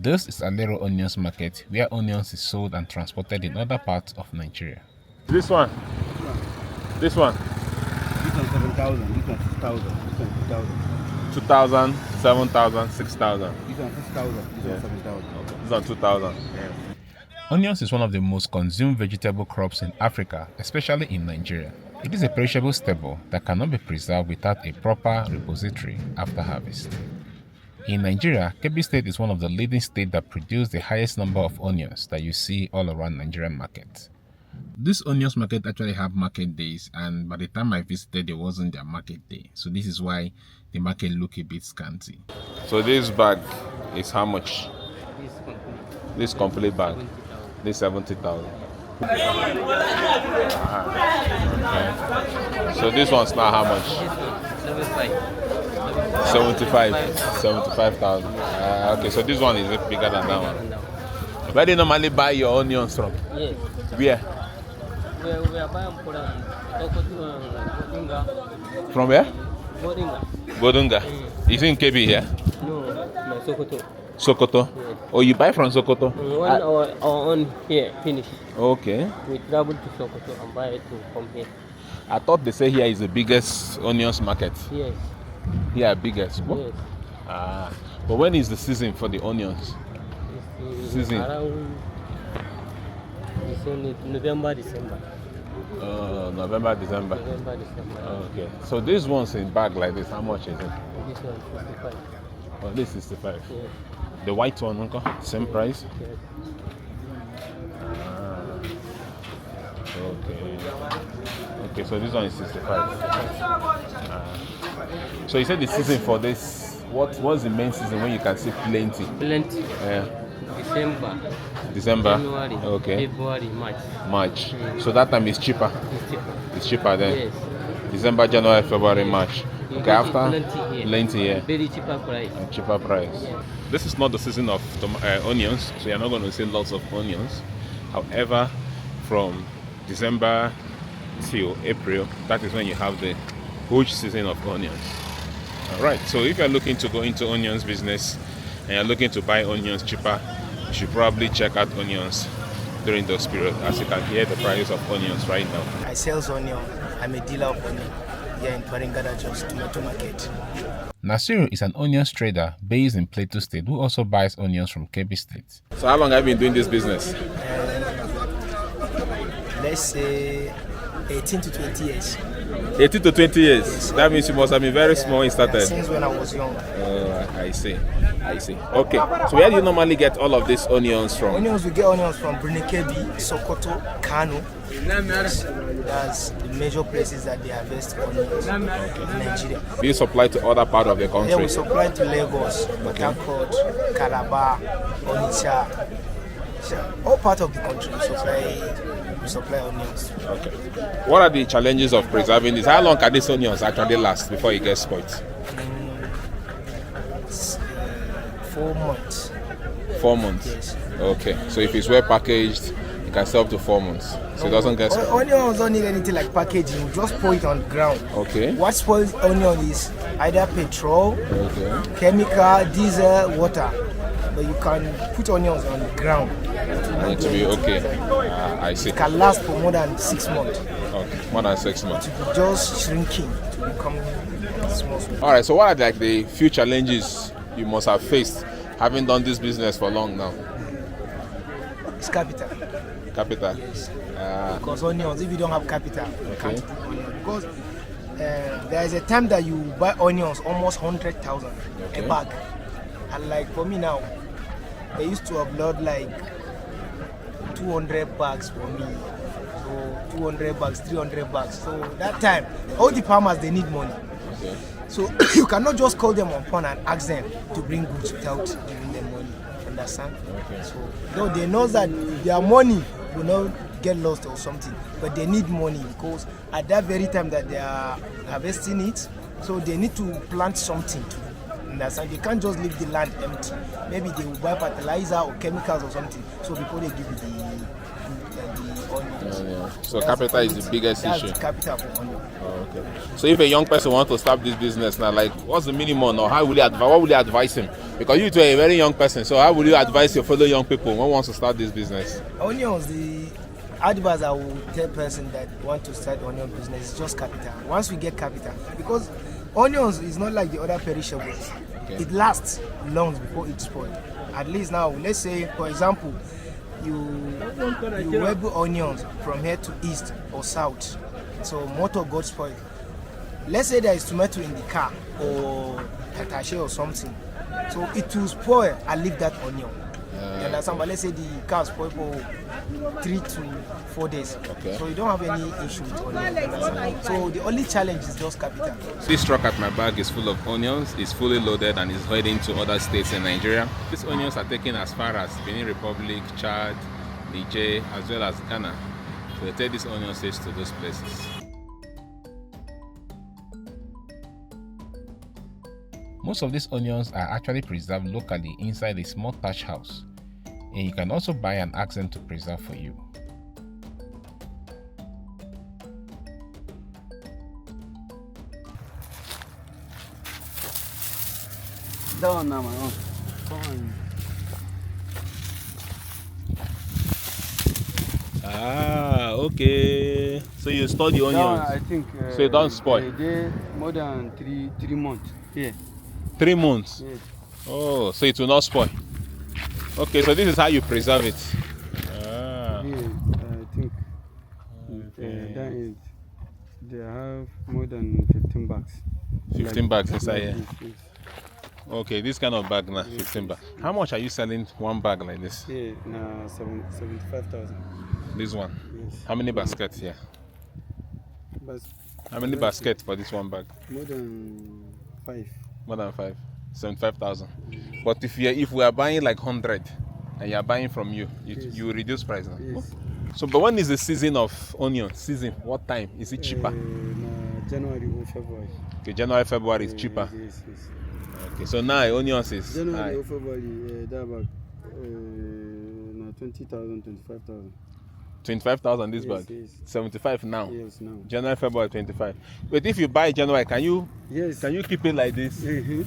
This is Aliero Onion Market, where onions is sold and transported in other parts of Nigeria. This one. This one 7,000, this one 6,000, this one 2,000. 2,000, 7,000, 6,000. This one 6,000, this one 7,000. This one 2,000. Yeah. Onions is one of the most consumed vegetable crops in Africa, especially in Nigeria. It is a perishable staple that cannot be preserved without a proper repository after harvest. In Nigeria, Kebbi State is one of the leading states that produce the highest number of onions that you see all around Nigerian markets. This onions market actually have market days, and by the time I visited, there wasn't their market day. So this is why the market look a bit scanty. So this bag is how much? This complete bag. This 70,000. Okay. So this one's now how much? 75,000. Okay, so this one is bigger than that one. Where do you normally buy your onions from? Yes. Where? We are buying From where? Bodinga. Bodunga. Is it in Kebbi here? No, Sokoto. Sokoto? Yes. Oh, you buy from Sokoto? One our own here, finish. Okay. We travel to Sokoto and buy it from here. I thought they say here is the biggest onions market. Yes. Here, biggest. Yes. Ah, but when is the season for the onions? It's Season. around November, December. November, December. November, December. Okay. So these ones in bag like this, how much is it? This one 55. Oh, this is 65. Yes. The white one, uncle, same price? Yes. Okay. Okay, so this one is 65. So you said the season for this, what's the main season when you can see plenty? Plenty. December. January. Okay. February, March. So that time is cheaper. It's cheaper. It's cheaper then. Yes. December, January, February, March. You Okay, get after plenty here. yeah. Very cheaper price. Cheaper price. Yeah. This is not the season of onions, so you're not going to see lots of onions. However, from December till April, that is when you have the huge season of onions. All right, so if you're looking to go into onions business and you're looking to buy onions cheaper, you should probably check out onions during those periods, as you can hear the price of onions right now. I sell onion. I'm a dealer of onion here in Guaranty tomato market. Nasiru is an onions trader based in Plateau State who also buys onions from Kebbi State. So how long have you been doing this business? Let's say 18 to 20 years. 18 to 20 years. Yes. That means you must have been very small when you started. Since when I was young. I see. Okay. So where do you normally get all of these onions from? Onions, we get onions from Kebbi, Sokoto, Kano. That's the major places that they harvest onions in Nigeria. Do you supply to other part of the country? Yeah, we supply to Lagos, Port Harcourt, Calabar, Onitsha. All part of the country we supply onions. Okay. What are the challenges of preserving this? How long can these onions actually last before it gets spoiled? 4 months. 4 months? Yes. Okay. So if it's well packaged, it can sell up to 4 months. So it doesn't get spoiled. Onions don't need anything like packaging. We just pour it on the ground. Okay. What spoils onion is either petrol, Okay. chemical, diesel, water. But you can put onions on the ground. And it will be okay. I see. It can last for more than 6 months. Okay. More than 6 months. Just shrinking to become small. All right. So what are like the few challenges you must have faced having done this business for long now? It's capital. Capital. Yes. Because onions, if you don't have capital, you can't do onions. Because there is a time that you buy onions almost 100,000 a bag. And like for me now, I used to upload like 200 bags for me. So 200 bags, 300 bags. So that time, all the farmers, they need money. Okay. So you cannot just call them upon and ask them to bring goods without giving them money. Understand? Okay. So though they know that their money will not get lost or something, but they need money because at that very time that they are harvesting it, so they need to plant something to understand. They can't just leave the land empty. Maybe they will buy fertilizer or chemicals or something. So before they give you the onions. So capital is the biggest issue. That's capital for onion. Oh, okay. So if a young person wants to start this business now, like what's the minimum or what will you advise him Because you two are a very young person, so how would you advise your fellow young people who wants to start this business? Onions, the advice I will tell person that want to start onion business is just capital. Once we get capital, because onions is not like the other perishables. Okay. It lasts long before it spoils. At least now, let's say, for example, you web onions from here to east or south, so motor got spoiled. Let's say there is tomato in the car or tatashe or something, so it will spoil and leave that onion. You understand? But let's say the car spoiled for 3 to 4 days, Okay. so you don't have any issue with onion. So the only challenge is just capital. This truck at my back is full of onions, it's fully loaded and is heading to other states in Nigeria. These onions are taken as far as Benin Republic, Chad, Niger, as well as Ghana. So they take these onion seeds to those places. Most of these onions are actually preserved locally inside a small thatch house, and you can also buy and ask them to preserve for you. Down now, man. Come on. Ah, okay. So you store the Down, onions. I think. So it don't spoil? They more than three months. Yeah. 3 months. Yes. Oh, so it will not spoil. Okay, so this is how you preserve it. Ah. Yeah, I think. Okay. That is. They have more than 15 bags. 15 bags inside here. Yes. Okay, this kind of bag now, 15 bags. How much are you selling one bag like this? Yeah, nah, 75,000. This one. Yes. How many baskets here? But How many baskets for this one bag? more than 5. More than 5. 75,000. But if we are buying like 100 and you are buying from you, Yes. you will reduce price now. Yes. So, but when is the season of onion? Season? What time? Is it cheaper? Nah, January or February. Okay, January, February is cheaper. Yes, yes. Okay, so now onions is January high. or February, that bag, nah, 20,000, 25,000. 25,000 this Yes, bag. yes. 75 now. Yes, now. January, February 25. But if you buy January, can you Yes. keep it like this?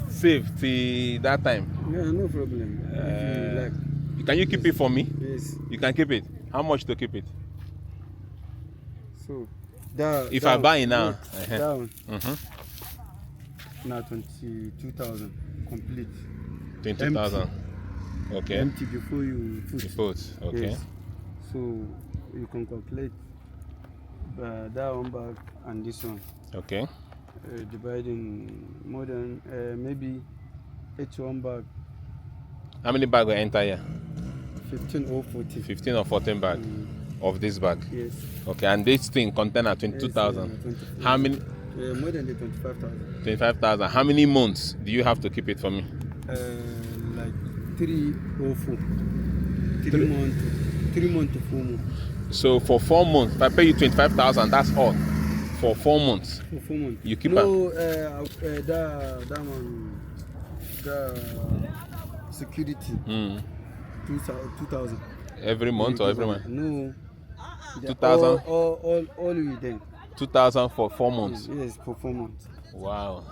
Save till that time? Yeah, no problem. If you like. Can you keep it for me? Yes. You can keep it. How much to keep it? So, that. If I buy it now, Down. Mhm. Now 22,000 complete. 20,000. Okay. Empty before you put. You put. Okay. Yes. So you can calculate that one bag and this one. Okay. Dividing more than maybe 81 bag, How many bags will enter here? 15 or 14. 15 or 14 bags of this bag. Yes. Okay, and this thing container 22,000. Yes, 24. How many? More than the 25,000. 25,000. How many months do you have to keep it for me? Like 3 or 4. 3 months. 3 months to 4 months. So for 4 months, if I pay you 25,000, that's all. For 4 months, For 4 months. you keep No, that one, the security. 2,000. every month or every month. No. 2,000? All with them. 2,000 for 4 months. Yes, for 4 months. Wow.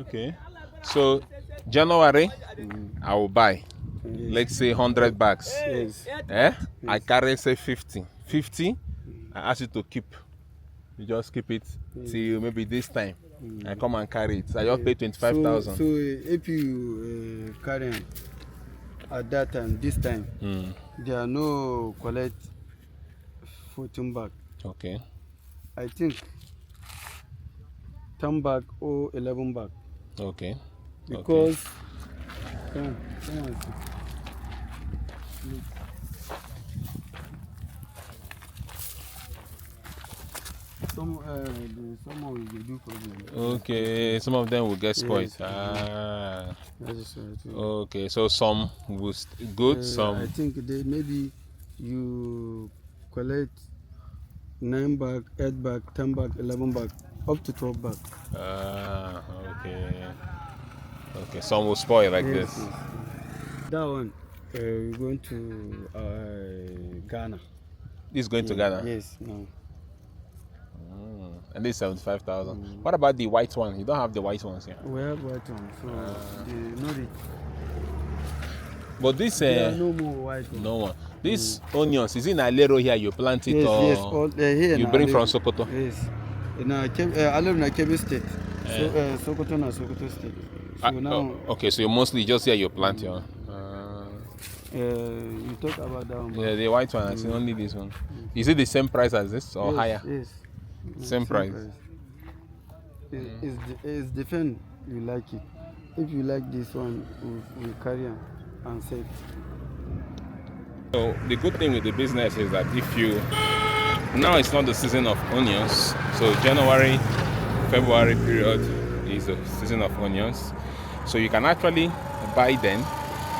Okay. So January, I will buy. Let's say 100 bags. Yes. I carry say 50. 50, I ask you to keep. You just keep it till maybe this time. I come and carry it. I just pay 25,000. So if you carry at that time, this time, there are no collect 14 bag. Okay. I think 10 bag or 11 bag. Okay. Because come on, see. Look. Some of the do problem. Okay. Some of them will get spoiled. Yes. Ah. That is right. Okay. So some will good. I Some. think maybe you collect 9 bag, 8 bag, 10 bag, 11 bag, up to 12 bag. Ah. Okay. Okay. Some will spoil like Yes, this. yes. That one, we're going to Ghana. This is going to Ghana. Yes, no. And this is 75,000. What about the white one? You don't have the white ones here. We have white one, so they know it. But this There are no more white one. no one. This onions, is it in Aliero here you plant it, Yes, or yes, all here. you na bring Aliero. from Sokoto? Yes. In Aliero na Kebbi State. Sokoto na Sokoto State. So now, Okay, so you mostly just here you plant your. you talk about that one. but- Yeah, the white one. I see only this one. Is it the same price as this or yes, higher? Yes. Same price. It's different. You like it. If you like this one, we carry on and sell. So the good thing with the business is that if you now it's not the season of onions, so January, February period is the season of onions. So you can actually buy them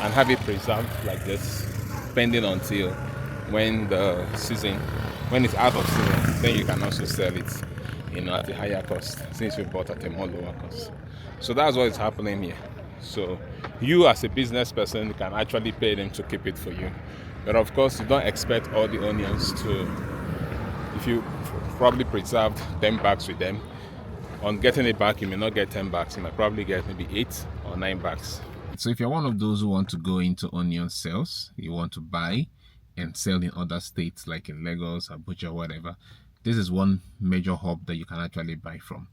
and have it preserved like this, pending until when the season, when it's out of season, then you can also sell it, at a higher cost since you bought at a more lower cost. So that's what is happening here. So you as a business person can actually pay them to keep it for you. But of course, you don't expect all the onions to, if you probably preserved 10 bags with them, on getting it back, you may not get 10 bags. You might probably get maybe 8 or 9 bags. So if you're one of those who want to go into onion sales, you want to buy and sell in other states like in Lagos, Abuja, whatever, this is one major hub that you can actually buy from.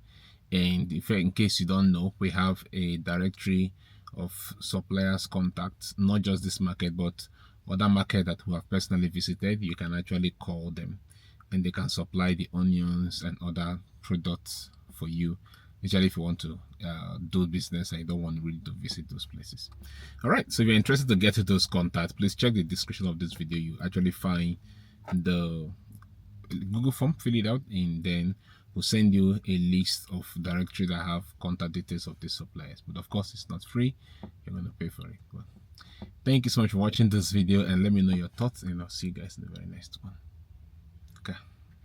And if in case you don't know, we have a directory of suppliers contacts, not just this market, but other market that we have personally visited. You can actually call them and they can supply the onions and other products for you, especially if you want to do business and you don't want really to visit those places. All right, so if you're interested to get to those contacts, please check the description of this video. You actually find the Google form, fill it out, and then we'll send you a list of directory that have contact details of these suppliers. But of course, it's not free. You're going to pay for it. But thank you so much for watching this video, and let me know your thoughts, and I'll see you guys in the very next one.